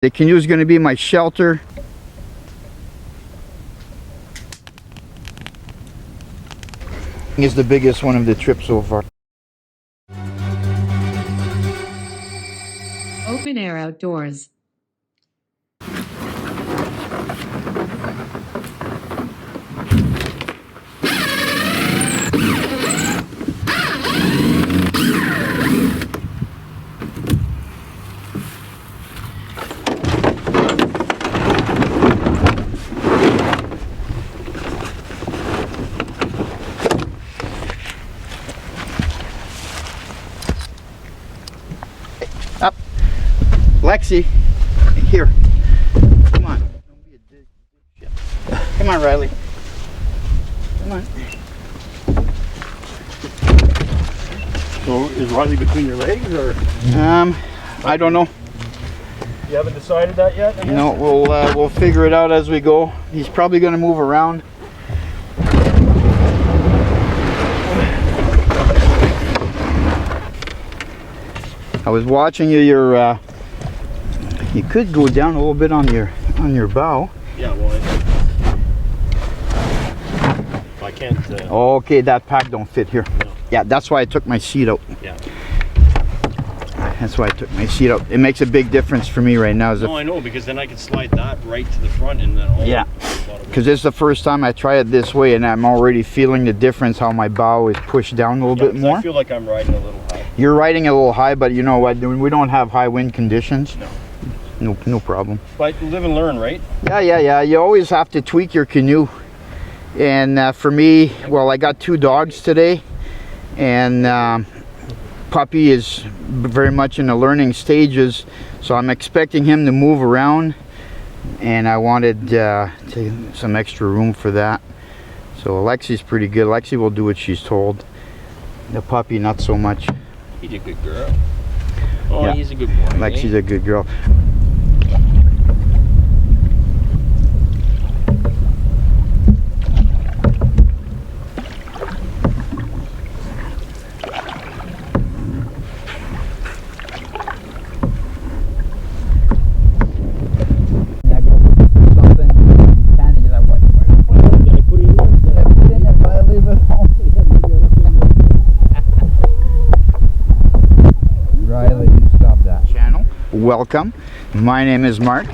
The canoe is going to be my shelter. It's the biggest one of the trip so far. Open air outdoors. Up. Lexi, here. Come on. Don't be a dick. Come on, Riley. Come on. So is Riley between your legs, or? I don't know. You haven't decided that yet? No, we'll figure it out as we go. He's probably going to move around. I was watching you. You could go down a little bit on your bow. Yeah, well, I can't. Okay, that pack don't fit here. No. Yeah, that's why I took my seat out. Yeah. That's why I took my seat out. It makes a big difference for me right now. No, I know, because then I can slide that right to the front and then all. Yeah. Because this is the first time I try it this way, and I'm already feeling the difference how my bow is pushed down a little bit more. I feel like I'm riding a little high. You're riding a little high, but you know what? We don't have high wind conditions. No problem. But live and learn, right? Yeah. You always have to tweak your canoe. And for me, well, I got 2 dogs today, and Puppy is very much in the learning stages, so I'm expecting him to move around, and I wanted some extra room for that. So Alexi's pretty good. Alexi will do what she's told. The puppy, not so much. He's a good girl. Oh, yeah. He's a good boy. Alexi's a good girl. Welcome. My name is Mark.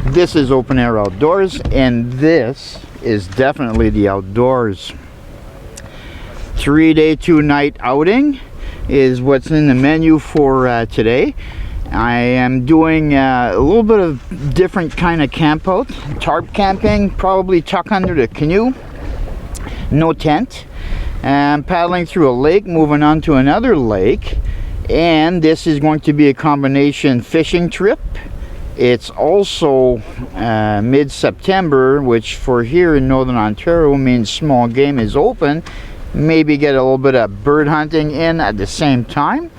This is Open Air Outdoors, and this is definitely the outdoors. 3-day, 2-night outing is what's in the menu for today. I am doing a little bit of different kind of camp out. Tarp camping, probably tuck under the canoe. No tent. I'm paddling through a lake, moving on to another lake. And this is going to be a combination fishing trip. It's also mid-September, which for here in Northern Ontario means small game is open. Maybe get a little bit of bird hunting in at the same time.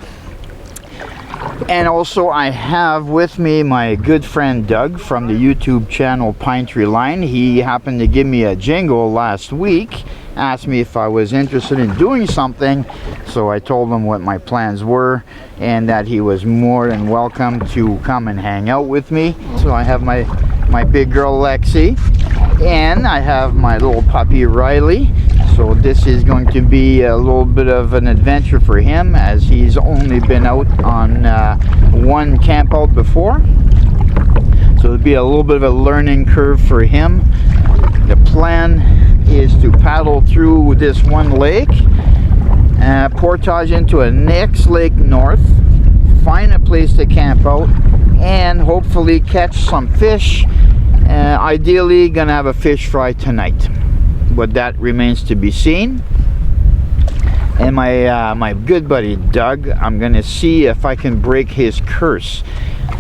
And also I have with me my good friend Doug from the YouTube channel Pine Tree Line. He happened to give me a jingle last week, asked me if I was interested in doing something, so I told him what my plans were and that he was more than welcome to come and hang out with me. So I have my big girl Lexi, and I have my little puppy Riley. So this is going to be a little bit of an adventure for him, as he's only been out on one camp out before. So it'll be a little bit of a learning curve for him. The plan is to paddle through this one lake, portage into a next lake north, find a place to camp out, and hopefully catch some fish. Ideally gonna have a fish fry tonight, but that remains to be seen. And my good buddy Doug, I'm gonna see if I can break his curse.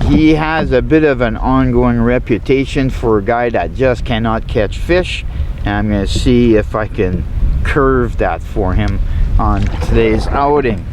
He has a bit of an ongoing reputation for a guy that just cannot catch fish, and I'm gonna see if I can curve that for him on today's outing.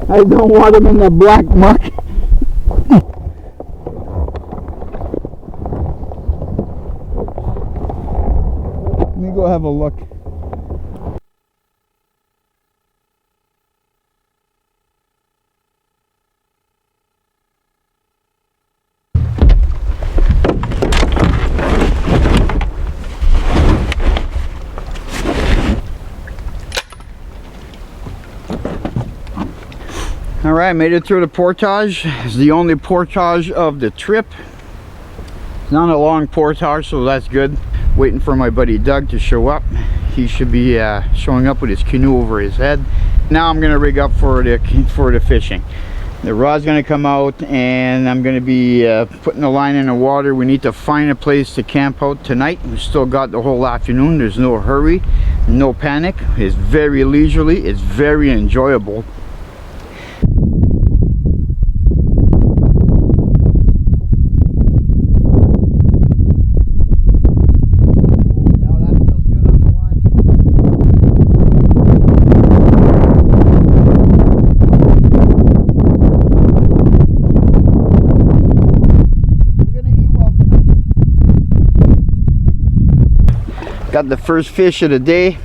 I don't want them in the black muck. Let me go have a look. Alright, made it through the portage. It's the only portage of the trip. It's not a long portage, so that's good. Waiting for my buddy Doug to show up. He should be showing up with his canoe over his head. Now I'm gonna rig up for the fishing. The rod's gonna come out and I'm gonna be putting the line in the water. We need to find a place to camp out tonight. We've still got the whole afternoon. There's no hurry, no panic. It's very leisurely, it's very enjoyable. Got the first fish of the day.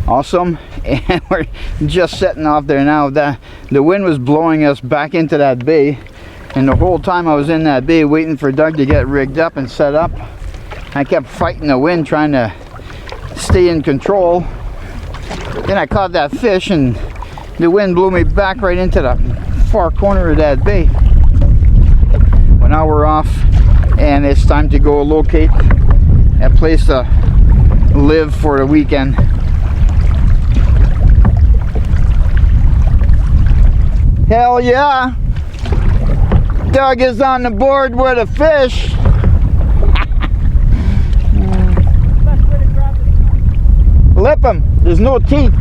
Awesome. And we're just setting off there now. The wind was blowing us back into that bay, and the whole time I was in that bay waiting for Doug to get rigged up and set up, I kept fighting the wind trying to stay in control. Then I caught that fish and the wind blew me back right into the far corner of that bay. Well, now we're off and it's time to go locate a place to live for the weekend. Hell yeah! Doug is on the board with a fish. Lip him. There's no teeth.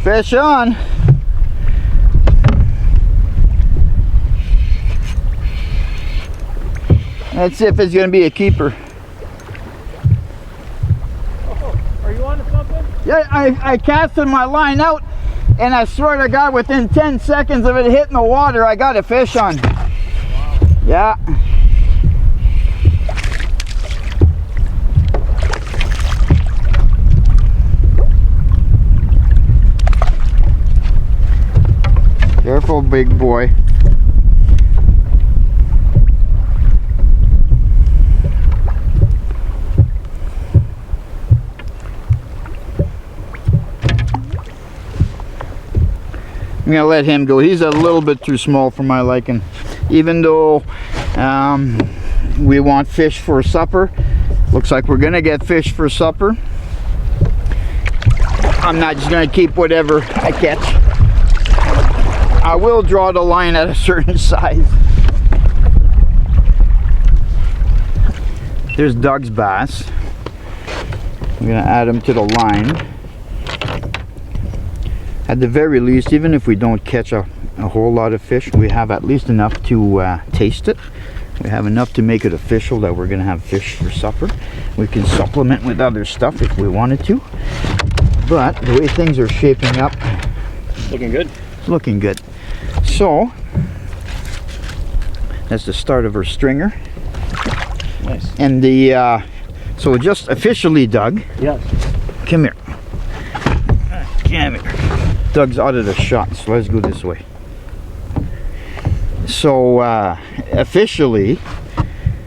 Fish on. Let's see if it's going to be a keeper. Oh, are you on to something? Yeah, I casted my line out, and I swear to God, within 10 seconds of it hitting the water, I got a fish on. Wow. Yeah. Careful, big boy. I'm gonna let him go. He's a little bit too small for my liking. Even though we want fish for supper, looks like we're gonna get fish for supper. I'm not just gonna keep whatever I catch. I will draw the line at a certain size. There's Doug's bass. I'm gonna add him to the line. At the very least, even if we don't catch a whole lot of fish, we have at least enough to taste it. We have enough to make it official that we're going to have fish for supper. We can supplement with other stuff if we wanted to. But the way things are shaping up, Looking good. it's looking good. So, that's the start of our stringer. Nice. And the, so just officially, Doug. Yes. Come here. Come here. Doug's out of the shot, so let's go this way. So officially,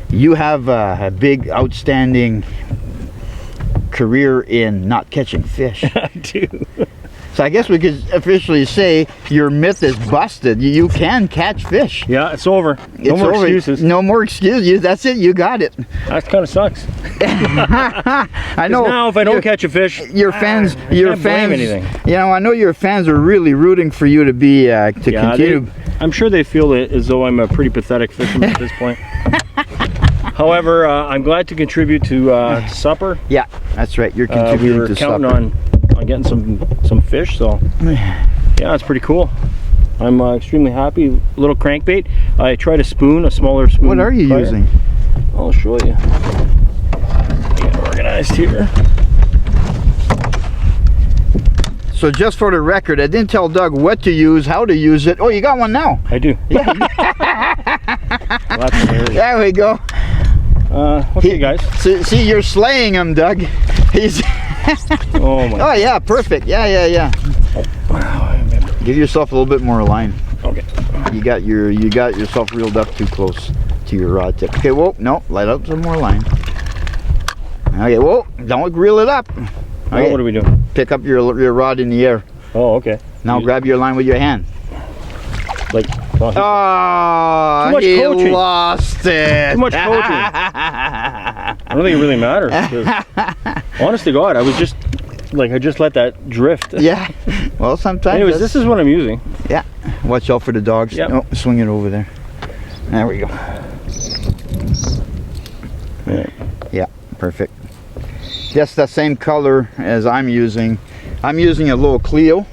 you have a big outstanding career in not catching fish. I do. So I guess we could officially say your myth is busted. You can catch fish. Yeah, it's over. No more excuses. No more excuses. That's it. You got it. That kind of sucks. I know. Now, if I don't catch a fish, your fans, I can't blame anything. You know, I know your fans are really rooting for you to be continue. I'm sure they feel it as though I'm a pretty pathetic fisherman at this point. However, I'm glad to contribute to supper. Yeah, that's right. You're contributing we were to counting supper. on getting some fish, so yeah, it's pretty cool. I'm extremely happy. Little crankbait. I tried a spoon, a smaller spoon. What are you using? I'll show you. Get organized here. So just for the record, I didn't tell Doug what to use, how to use it. Oh, you got one now. I do. Yeah. Well, that's hilarious. There we go. Okay, guys. See, you're slaying him, Doug. He's. Oh my. Oh yeah, perfect. Yeah. Give yourself a little bit more line. Okay. You got yourself reeled up too close to your rod tip. Okay, whoa, no, light up some more line. Okay, whoa, don't reel it up. Okay, what are we doing? pick up your rod in the air. Oh, okay. Now grab your line with your hand. Like. Oh, too much he coaching. lost it. Too much coaching. I don't think it really matters. 'Cause, honest to God, I just let that drift. Yeah. Well, sometimes. Anyways, this is what I'm using. Yeah. Watch out for the dogs. Yep. Oh, swing it over there. There we go. Yeah, perfect. Just the same color as I'm using. I'm using a little Cleo,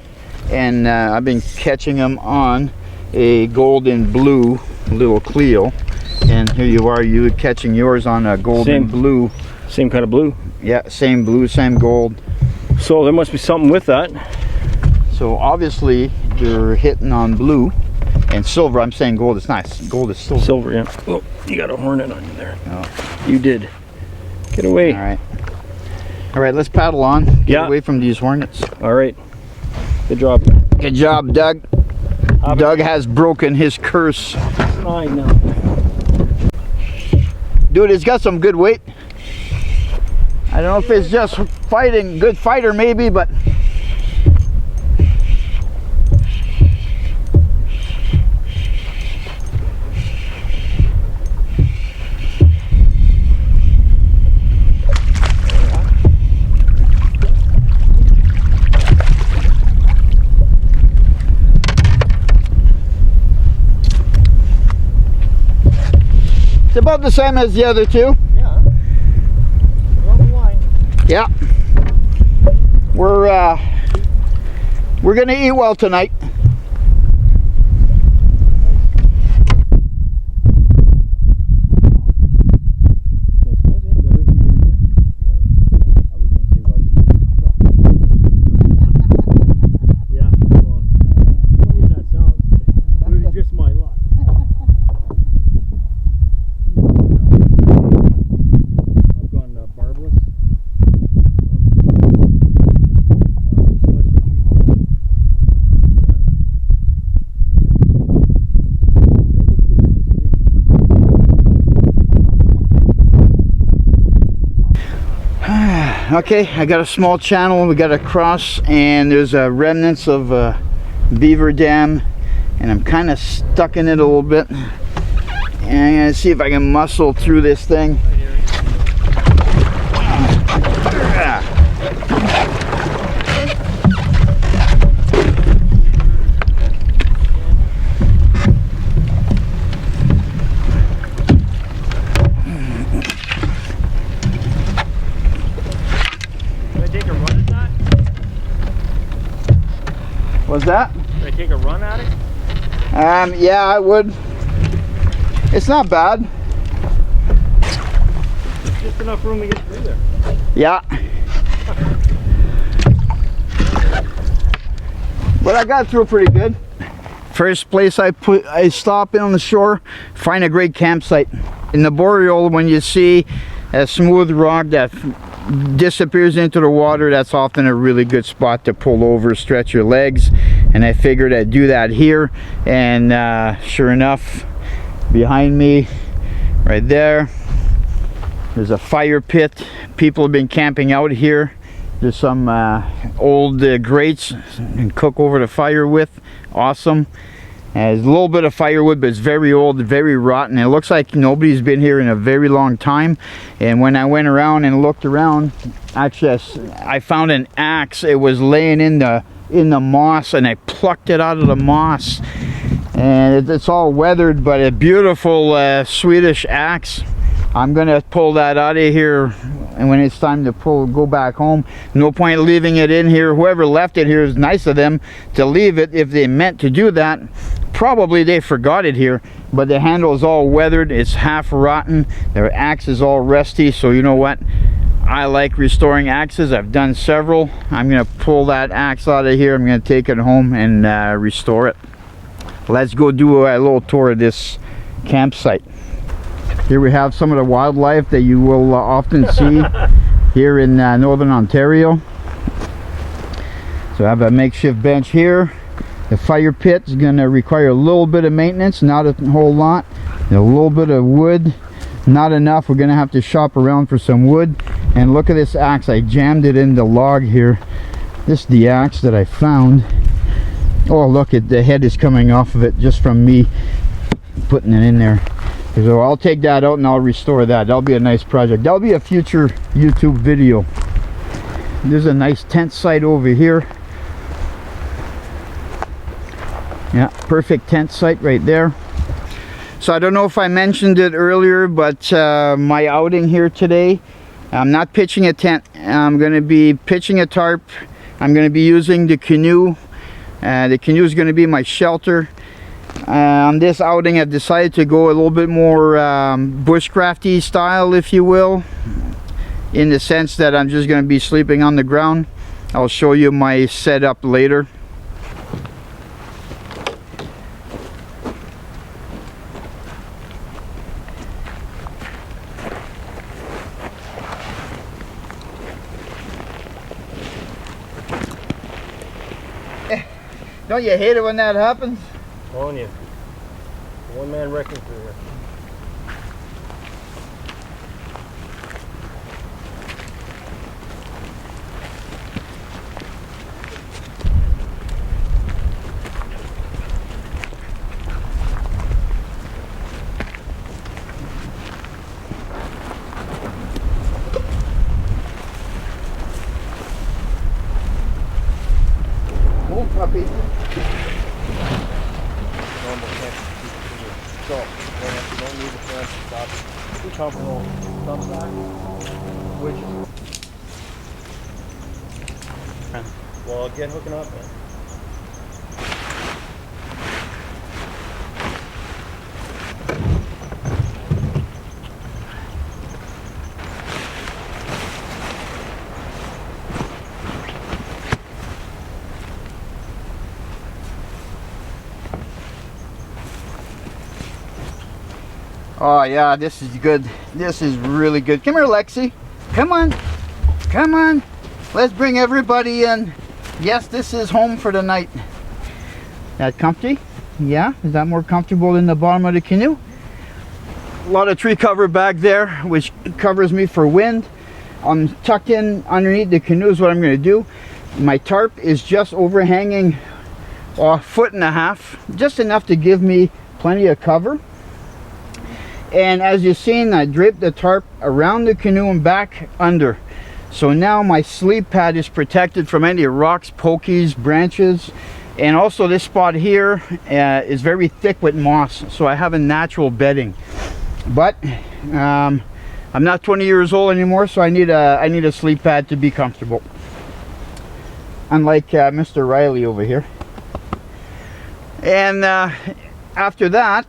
and I've been catching them on a golden blue little Cleo. And here you are, you catching yours on a golden blue. Same kind of blue. Yeah, same blue, same gold. So there must be something with that. So obviously you're hitting on blue and silver. I'm saying gold is nice. Gold is silver. Silver, yeah. Oh, you got a hornet on you there. Oh. You did. Get away. All right, let's paddle on. Get away from these hornets. All right. Good job. Good job, Doug. Doug has broken his curse. I know. Dude, it's got some good weight. I don't know if it's just fighting, good fighter maybe, but it's about the same as the other two. Yeah. Yeah. We're gonna eat well tonight. Okay, I got a small channel we got to cross, and there's remnants of beaver dam, and I'm kind of stuck in it a little bit, and I'm gonna see if I can muscle through this thing. What's that? Should I take a run at it? Yeah, I would. It's not bad. There's just enough room to get through there. Yeah. But I got through pretty good. First place I stop in on the shore, find a great campsite. In the boreal, when you see a smooth rock that disappears into the water, that's often a really good spot to pull over, stretch your legs, and I figured I'd do that here. And sure enough, behind me right there's a fire pit. People have been camping out here. There's some old grates and cook over the fire with. Awesome. There's a little bit of firewood, but it's very old, very rotten. It looks like nobody's been here in a very long time. And when I went around and looked around, actually I found an axe. It was laying in the moss, and I plucked it out of the moss. And it's all weathered, but a beautiful Swedish axe. I'm gonna pull that out of here, and when it's time to go back home. No point leaving it in here. Whoever left it here is nice of them to leave it. If they meant to do that, probably they forgot it here. But the handle is all weathered, it's half rotten, their axe is all rusty, so you know what, I like restoring axes. I've done several. I'm going to pull that axe out of here. I'm going to take it home and restore it. Let's go do a little tour of this campsite. Here we have some of the wildlife that you will often see here in northern Ontario. So I have a makeshift bench here. The fire pit is going to require a little bit of maintenance, not a whole lot. And a little bit of wood, not enough. We're going to have to shop around for some wood. And look at this axe. I jammed it in the log here. This is the axe that I found. Oh, look, the head is coming off of it just from me putting it in there. So I'll take that out and I'll restore that. That'll be a nice project. That'll be a future YouTube video. There's a nice tent site over here. Yeah, perfect tent site right there. So I don't know if I mentioned it earlier, but my outing here today, I'm not pitching a tent. I'm going to be pitching a tarp. I'm going to be using the Canoe. The Canoe is going to be my shelter. On this outing, I've decided to go a little bit more bushcrafty style, if you will, in the sense that I'm just going to be sleeping on the ground. I'll show you my setup later. Don't you hate it when that happens? On you. One-man wrecking crew here. Move, puppy. Don't need the fence to stop. We're comfortable. Thumbs back. Which? Well, get hooking up, man. Oh yeah, this is good. This is really good. Come here, Lexi. Come on. Come on. Let's bring everybody in. Yes, this is home for the night. That comfy? Yeah, is that more comfortable than the bottom of the canoe? A lot of tree cover back there, which covers me for wind. I'm tucked in underneath the canoe is what I'm going to do. My tarp is just overhanging a foot and a half, just enough to give me plenty of cover. And as you've seen, I draped the tarp around the canoe and back under. So now my sleep pad is protected from any rocks, pokies, branches. And also this spot here is very thick with moss, so I have a natural bedding. But I'm not 20 years old anymore, so I need a sleep pad to be comfortable. Unlike Mr. Riley over here. And after that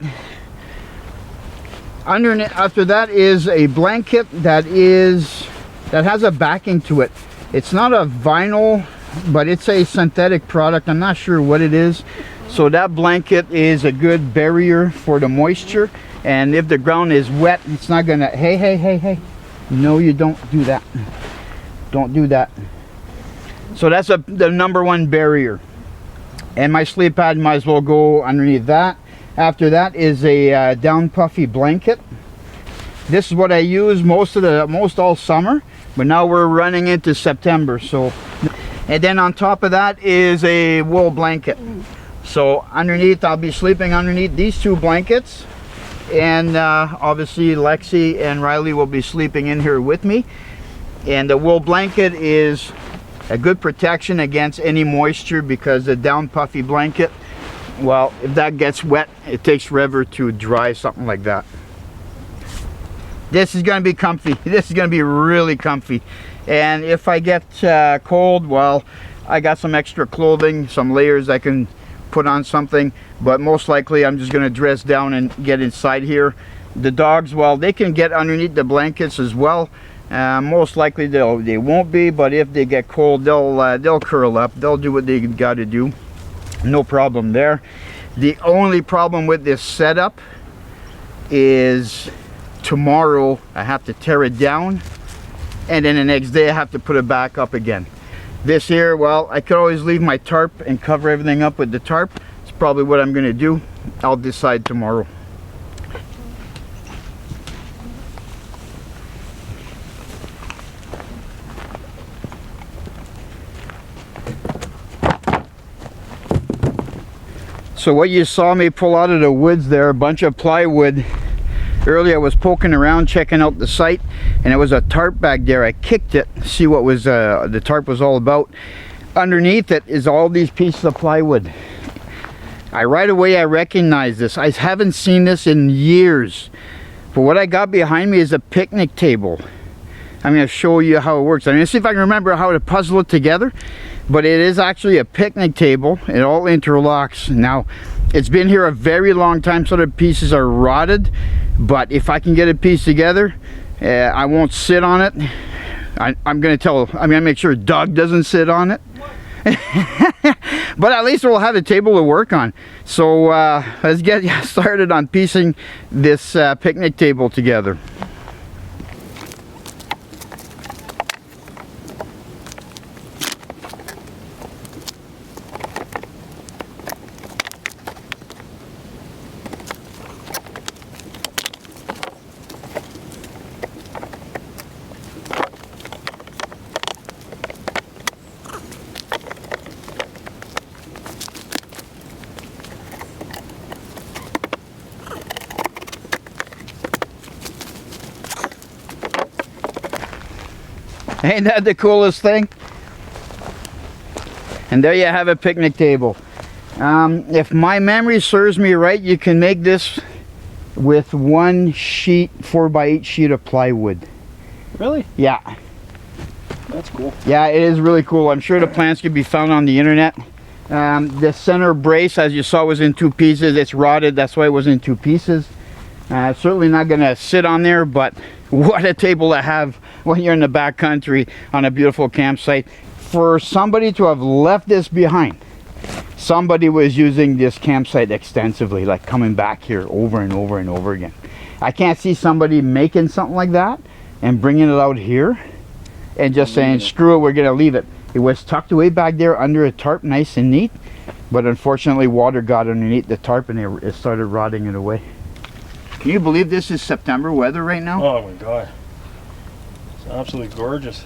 is a blanket that has a backing to it. It's not a vinyl, but it's a synthetic product. I'm not sure what it is. So that blanket is a good barrier for the moisture, and if the ground is wet, it's not gonna, hey, no, you don't do that. Don't do that. So that's the #1 barrier. And my sleep pad might as well go underneath that. After that is a down puffy blanket. This is what I use most all summer, but now we're running into September. So, and then on top of that is a wool blanket. So underneath, I'll be sleeping underneath these 2 blankets, and obviously Lexi and Riley will be sleeping in here with me. And the wool blanket is a good protection against any moisture, because the down puffy blanket, well, if that gets wet, it takes forever to dry, something like that. This is going to be comfy. This is going to be really comfy. And if I get cold, well, I got some extra clothing, some layers I can put on something, but most likely I'm just going to dress down and get inside here. The dogs, well, they can get underneath the blankets as well. Most likely they won't be, but if they get cold, they'll curl up. They'll do what they got to do. No problem there. The only problem with this setup is tomorrow I have to tear it down, and then the next day I have to put it back up again. This here, well, I could always leave my tarp and cover everything up with the tarp. It's probably what I'm going to do. I'll decide tomorrow. So what you saw me pull out of the woods there, a bunch of plywood. Earlier I was poking around checking out the site, and there was a tarp back there. I kicked it, see what was the tarp was all about. Underneath it is all these pieces of plywood. Right away I recognized this. I haven't seen this in years. But what I got behind me is a picnic table. I'm going to show you how it works. I'm going to see if I can remember how to puzzle it together. But it is actually a picnic table. It all interlocks. Now, it's been here a very long time, so the pieces are rotted. But if I can get a piece together, I won't sit on it. I'm going to make sure Doug doesn't sit on it. But at least we'll have a table to work on. So let's get started on piecing this picnic table together. Ain't that the coolest thing? And there you have a picnic table. If my memory serves me right, you can make this with one sheet, 4x8 sheet of plywood. Really? Yeah. That's cool. Yeah, it is really cool. I'm sure the plans can be found on the internet. The center brace, as you saw, was in 2 pieces. It's rotted, that's why it was in 2 pieces. Certainly not going to sit on there, but what a table to have when you're in the back country on a beautiful campsite. For somebody to have left this behind, somebody was using this campsite extensively, like coming back here over and over and over again. I can't see somebody making something like that and bringing it out here and just saying, screw it, we're going to leave it. It was tucked away back there under a tarp, nice and neat, but unfortunately water got underneath the tarp and it started rotting it away. Can you believe this is September weather right now? Oh my God. It's absolutely gorgeous.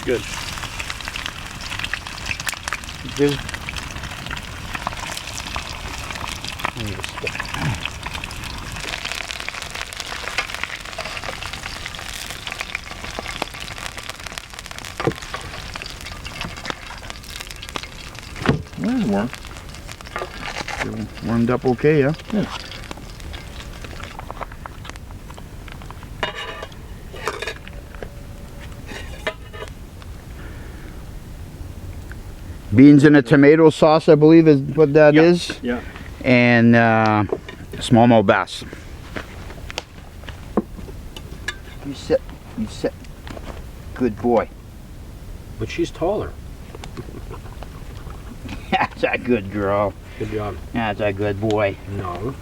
Good. Good. That's warm. Warmed up okay, yeah? Yeah. Beans and a tomato sauce, I believe is what that is. Yeah. And smallmouth bass. You sit. You sit. Good boy. But she's taller. That's a good girl. Good job. That's a good boy. No.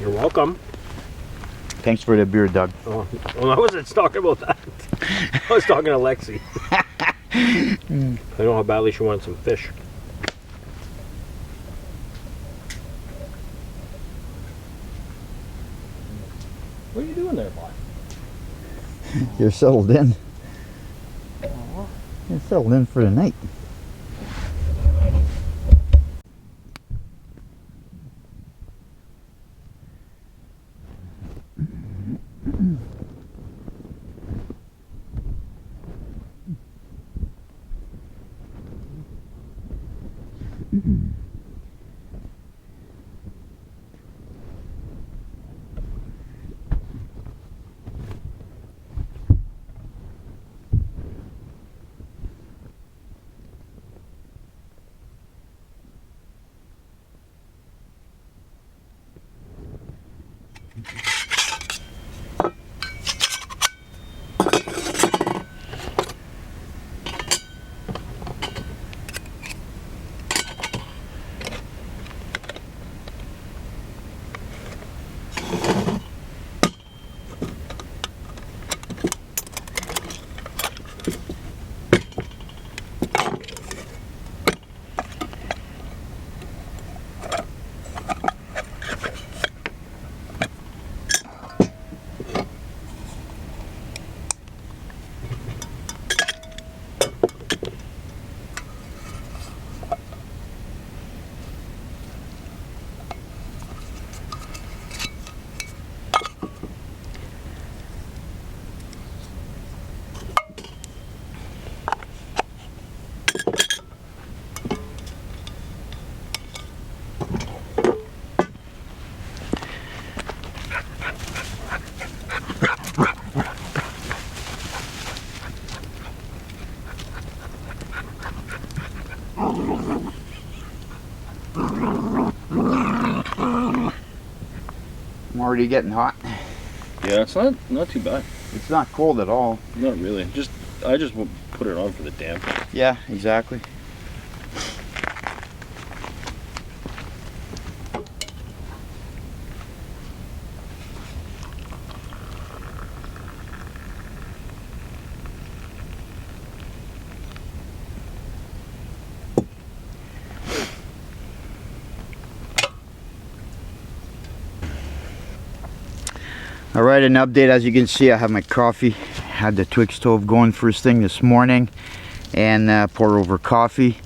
You're welcome. Thanks for the beer, Doug. Oh, well, I wasn't talking about that. I was talking to Lexi. I know how badly she wants some fish. What are you doing there, boy? You're settled in. You're settled in for the night. already getting hot. Yeah, it's not too bad. It's not cold at all. Not really. I just put it on for the damp. Yeah, exactly. All right, an update. As you can see, I have my coffee. Had the Twig stove going first thing this morning, and pour over coffee.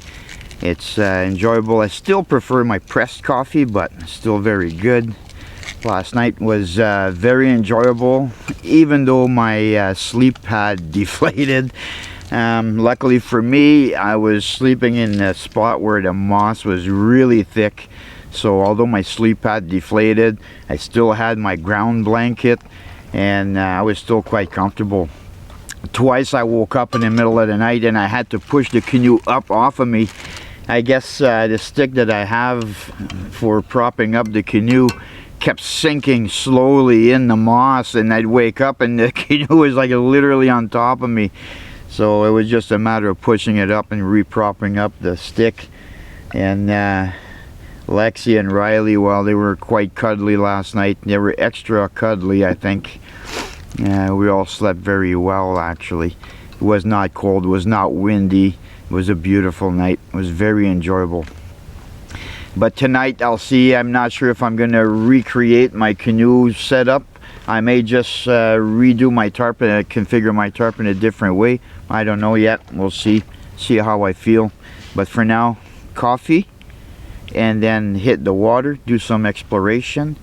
It's enjoyable. I still prefer my pressed coffee, but still very good. Last night was very enjoyable, even though my sleep had deflated. Luckily for me, I was sleeping in a spot where the moss was really thick. So although my sleep had deflated, I still had my ground blanket, and I was still quite comfortable. Twice I woke up in the middle of the night and I had to push the canoe up off of me. I guess the stick that I have for propping up the canoe kept sinking slowly in the moss, and I'd wake up and the canoe was like literally on top of me. So it was just a matter of pushing it up and re-propping up the stick. And Lexi and Riley, well, they were quite cuddly last night. They were extra cuddly, I think. We all slept very well, actually. It was not cold, it was not windy. It was a beautiful night. It was very enjoyable. But tonight, I'll see. I'm not sure if I'm going to recreate my canoe setup. I may just redo my tarp and configure my tarp in a different way. I don't know yet. We'll see. See how I feel. But for now, coffee. And then hit the water, do some exploration,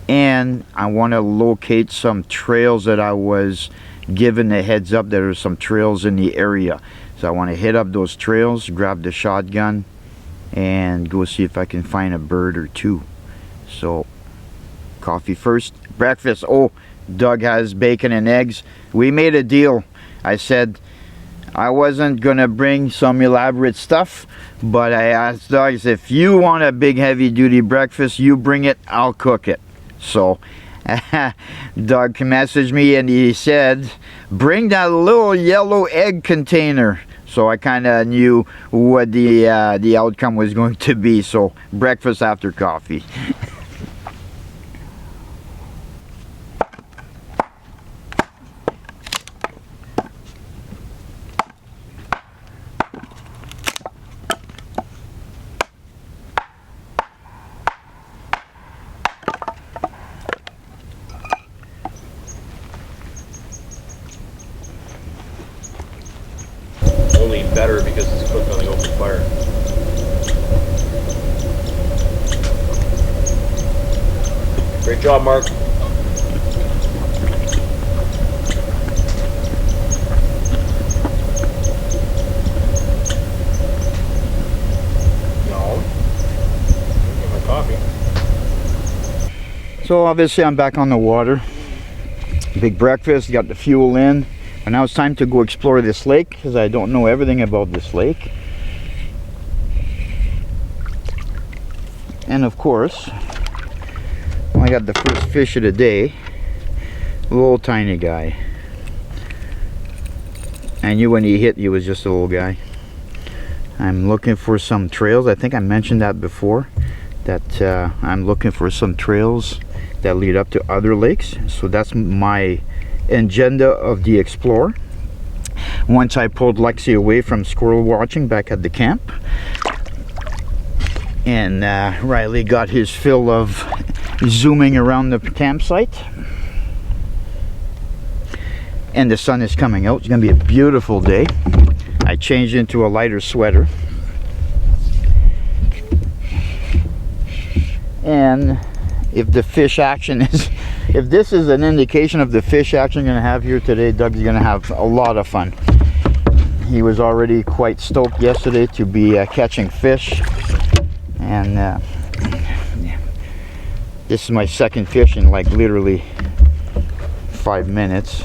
and I want to locate some trails that I was given a heads up. There are some trails in the area, so I want to hit up those trails, grab the shotgun, and go see if I can find a bird or two. So coffee first. Breakfast. Oh, Doug has bacon and eggs. We made a deal. I said I wasn't gonna bring some elaborate stuff, but I asked Doug, if you want a big heavy duty breakfast, you bring it, I'll cook it. So Doug messaged me and he said, bring that little yellow egg container. So I kind of knew what the outcome was going to be. So breakfast after coffee. Only better because it's cooked on the open fire. Great job, Mark. No. Get my coffee. So obviously I'm back on the water. Big breakfast, got the fuel in. And now it's time to go explore this lake, because I don't know everything about this lake. And of course, I got the first fish of the day. Little tiny guy. I knew when he hit, he was just a little guy. I'm looking for some trails. I think I mentioned that before, that I'm looking for some trails that lead up to other lakes. So that's my agenda of the Explorer. Once I pulled Lexi away from squirrel watching back at the camp, and Riley got his fill of zooming around the campsite, and the sun is coming out. It's gonna be a beautiful day. I changed into a lighter sweater, and if the fish action is, if this is an indication of the fish action I'm going to have here today, Doug's going to have a lot of fun. He was already quite stoked yesterday to be catching fish, and this is my second fish in like literally 5 minutes.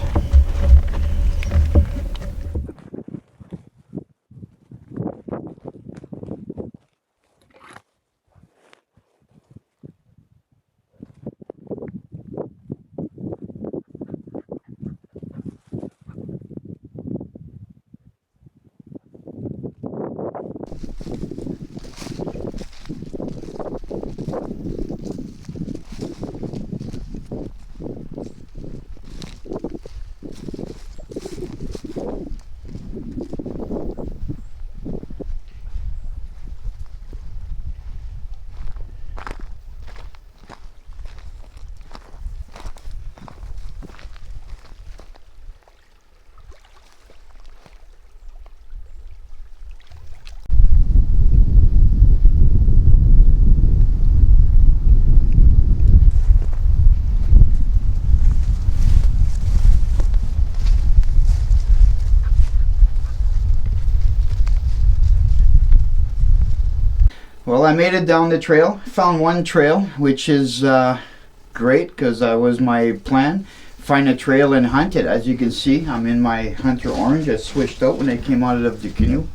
Well, I made it down the trail. Found one trail, which is great because that was my plan. Find a trail and hunt it. As you can see, I'm in my Hunter Orange. I switched out when I came out of the canoe.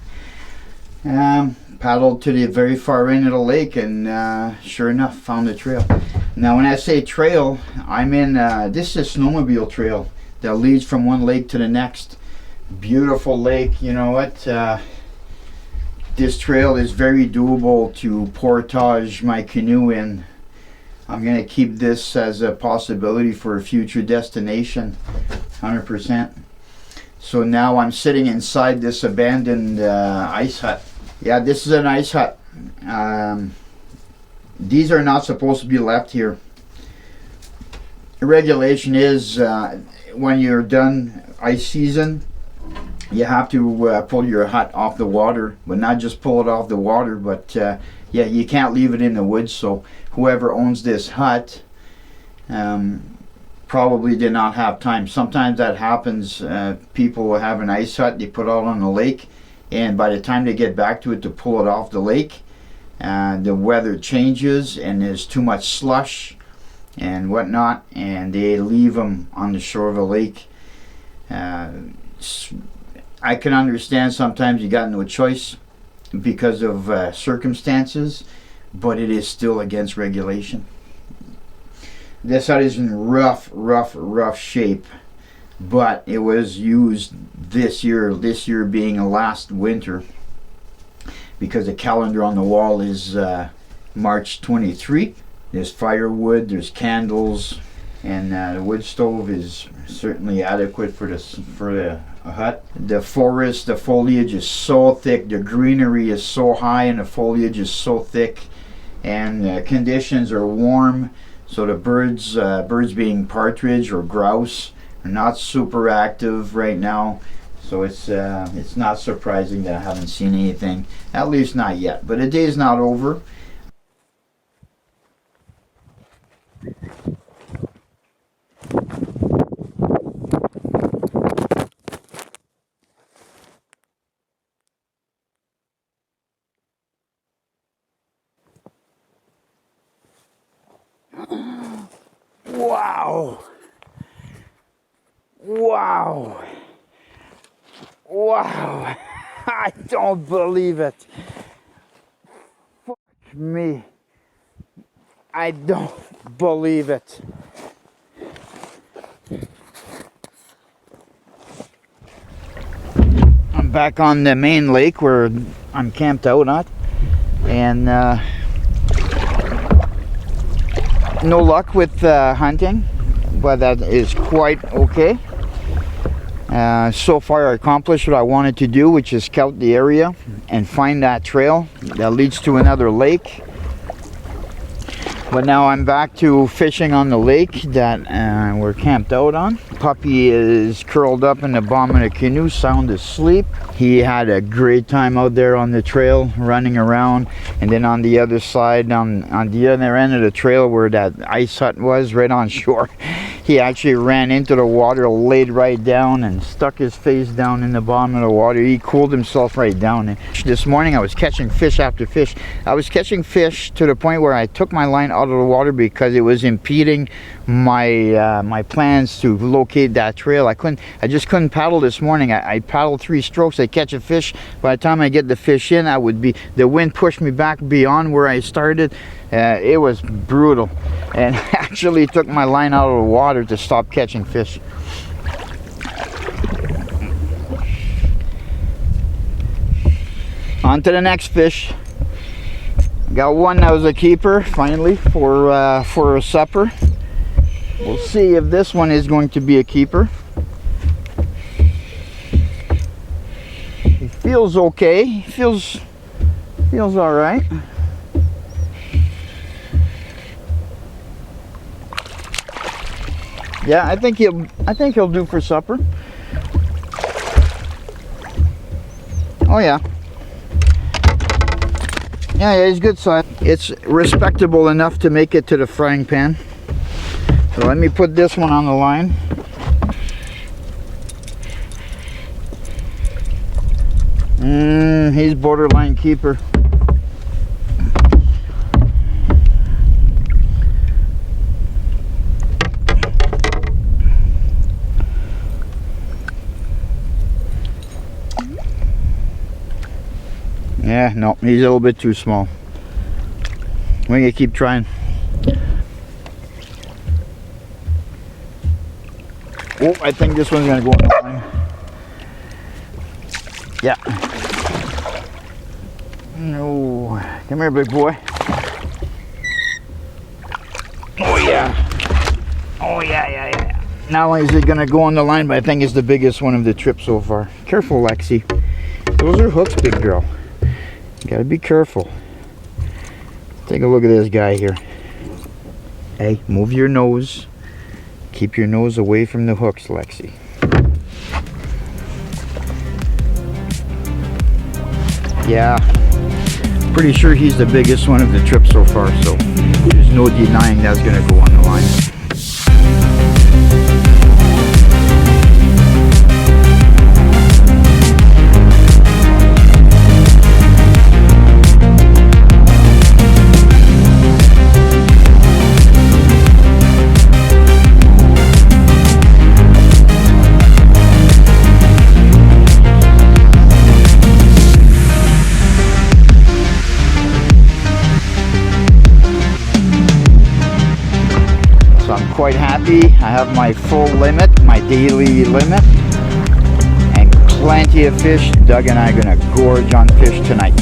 Paddled to the very far end of the lake, and sure enough, found the trail. Now, when I say trail, I mean this is a snowmobile trail that leads from one lake to the next. Beautiful lake. You know what? This trail is very doable to portage my canoe in. I'm going to keep this as a possibility for a future destination, 100%. So now I'm sitting inside this abandoned ice hut. Yeah, this is an ice hut. These are not supposed to be left here. The regulation is when you're done ice season, you have to pull your hut off the water, but not just pull it off the water, but yeah, you can't leave it in the woods. So whoever owns this hut probably did not have time. Sometimes that happens. People will have an ice hut, they put it out on the lake, and by the time they get back to it to pull it off the lake, the weather changes and there's too much slush and whatnot, and they leave them on the shore of a lake. I can understand sometimes you got no choice because of circumstances, but it is still against regulation. This hut is in rough shape, but it was used this year being a last winter, because the calendar on the wall is March 23. There's firewood, there's candles, and the wood stove is certainly adequate for the hut. The forest, the foliage is so thick, the greenery is so high, and the foliage is so thick, and conditions are warm, so the birds being partridge or grouse, are not super active right now. So it's not surprising that I haven't seen anything, at least not yet. But the day's not over. Wow. Wow. Wow. I don't believe it. Fuck me. I don't believe it. I'm back on the main lake where I'm camped out at, and no luck with hunting, but that is quite okay. So far I accomplished what I wanted to do, which is scout the area and find that trail that leads to another lake. But now I'm back to fishing on the lake that we're camped out on. Puppy is curled up in the bottom of the canoe, sound asleep. He had a great time out there on the trail, running around. And then on the other side, on the other end of the trail where that ice hut was, right on shore, he actually ran into the water, laid right down, and stuck his face down in the bottom of the water. He cooled himself right down. And this morning I was catching fish after fish. I was catching fish to the point where I took my line out of the water because it was impeding my my plans to locate that trail. I just couldn't paddle this morning. I paddled 3 strokes, I catch a fish. By the time I get the fish in, the wind pushed me back beyond where I started. It was brutal, and actually took my line out of the water to stop catching fish. On to the next fish. Got one that was a keeper finally for a supper. We'll see if this one is going to be a keeper. He feels okay. He feels all right. Yeah, I think he'll do for supper. Oh yeah. Yeah, he's good size. It's respectable enough to make it to the frying pan. So let me put this one on the line. He's borderline keeper. Yeah, no, he's a little bit too small. We're gonna keep trying. Oh, I think this one's gonna go on the line. Yeah. No, come here, big boy. Oh yeah. Oh yeah. Not only is it gonna go on the line, but I think it's the biggest one of the trip so far. Careful, Lexi. Those are hooks, big girl. You gotta be careful. Take a look at this guy here. Hey, move your nose. Keep your nose away from the hooks, Lexi. Yeah, pretty sure he's the biggest one of the trip so far, so there's no denying that's gonna go on the line. Quite happy. I have my full limit, my daily limit, and plenty of fish. Doug and I are gonna gorge on fish tonight.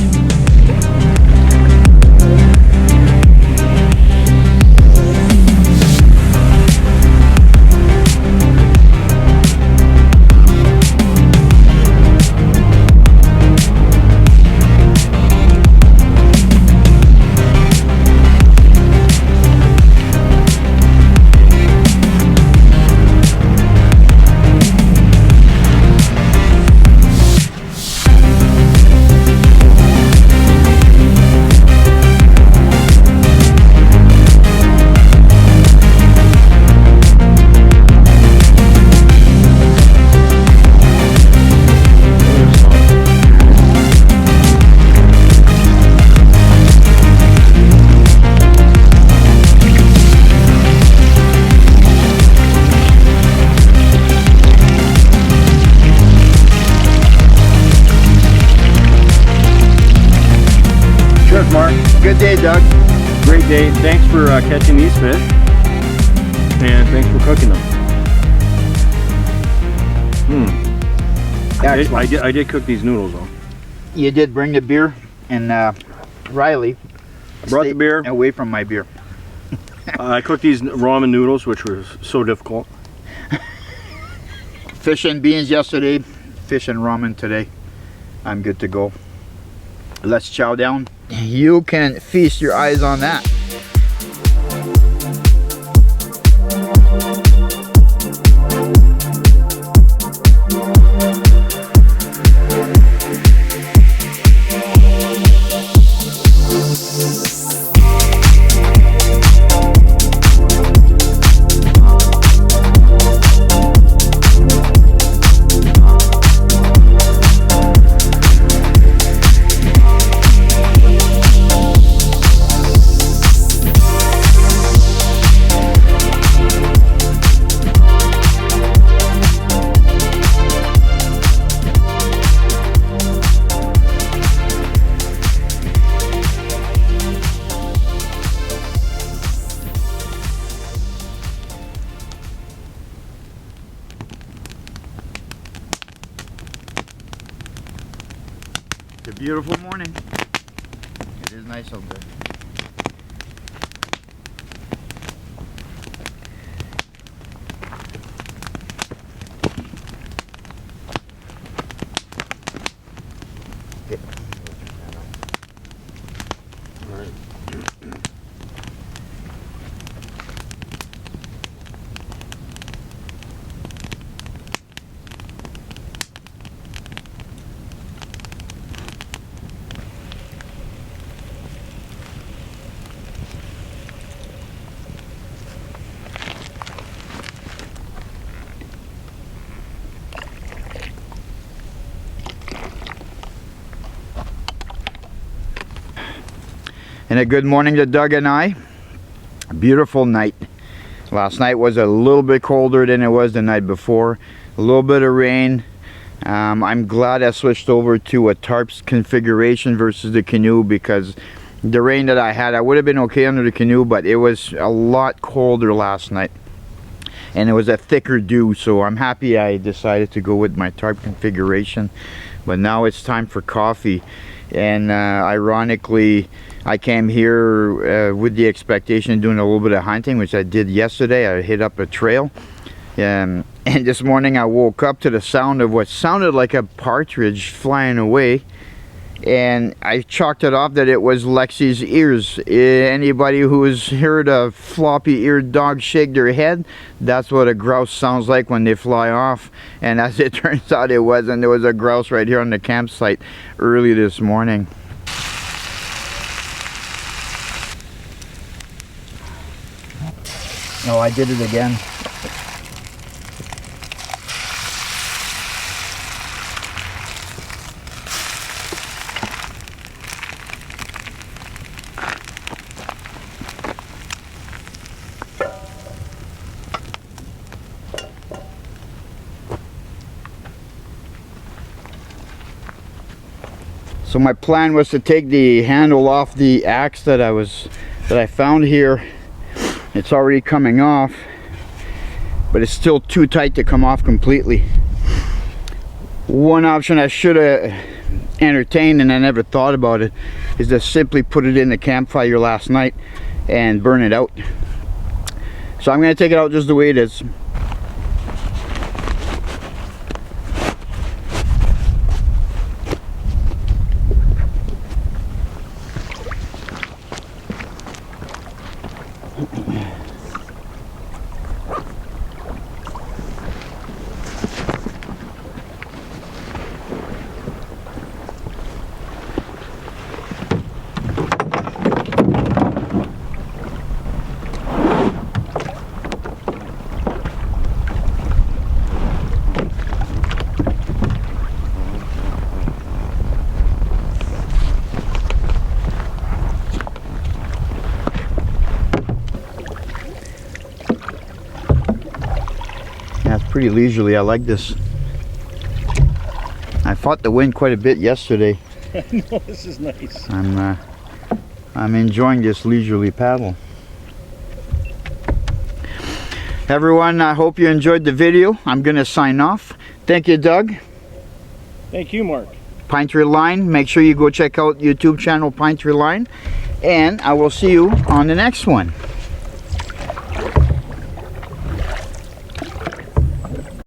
Good day, Doug. Great day. Thanks for catching these fish, and thanks for cooking them. I did cook these noodles though. You did bring the beer, and Riley brought the beer away from my beer. I cooked these ramen noodles, which was so difficult. Fish and beans yesterday, fish and ramen today. I'm good to go. Let's chow down. You can feast your eyes on that. It's a beautiful morning. It is nice out there. And a good morning to Doug and I. A beautiful night. Last night was a little bit colder than it was the night before. A little bit of rain. I'm glad I switched over to a tarps configuration versus the Canoe, because the rain that I had, I would have been okay under the Canoe, but it was a lot colder last night and it was a thicker dew, so I'm happy I decided to go with my tarp configuration. But now it's time for coffee, and ironically I came here with the expectation of doing a little bit of hunting, which I did yesterday. I hit up a trail, and this morning I woke up to the sound of what sounded like a partridge flying away, and I chalked it off that it was Lexi's ears. Anybody who has heard a floppy-eared dog shake their head, that's what a grouse sounds like when they fly off. And as it turns out, it wasn't. There was a grouse right here on the campsite early this morning. Oh, I did it again. So my plan was to take the handle off the axe that I found here. It's already coming off, but it's still too tight to come off completely. One option I should have entertained, and I never thought about it, is to simply put it in the campfire last night and burn it out. So I'm going to take it out just the way it is. That's pretty leisurely. I like this. I fought the wind quite a bit yesterday. No, this is nice. I'm enjoying this leisurely paddle. Everyone, I hope you enjoyed the video. I'm gonna sign off. Thank you, Doug. Thank you, Mark. Pine Tree Line. Make sure you go check out YouTube channel Pine Tree Line, and I will see you on the next one.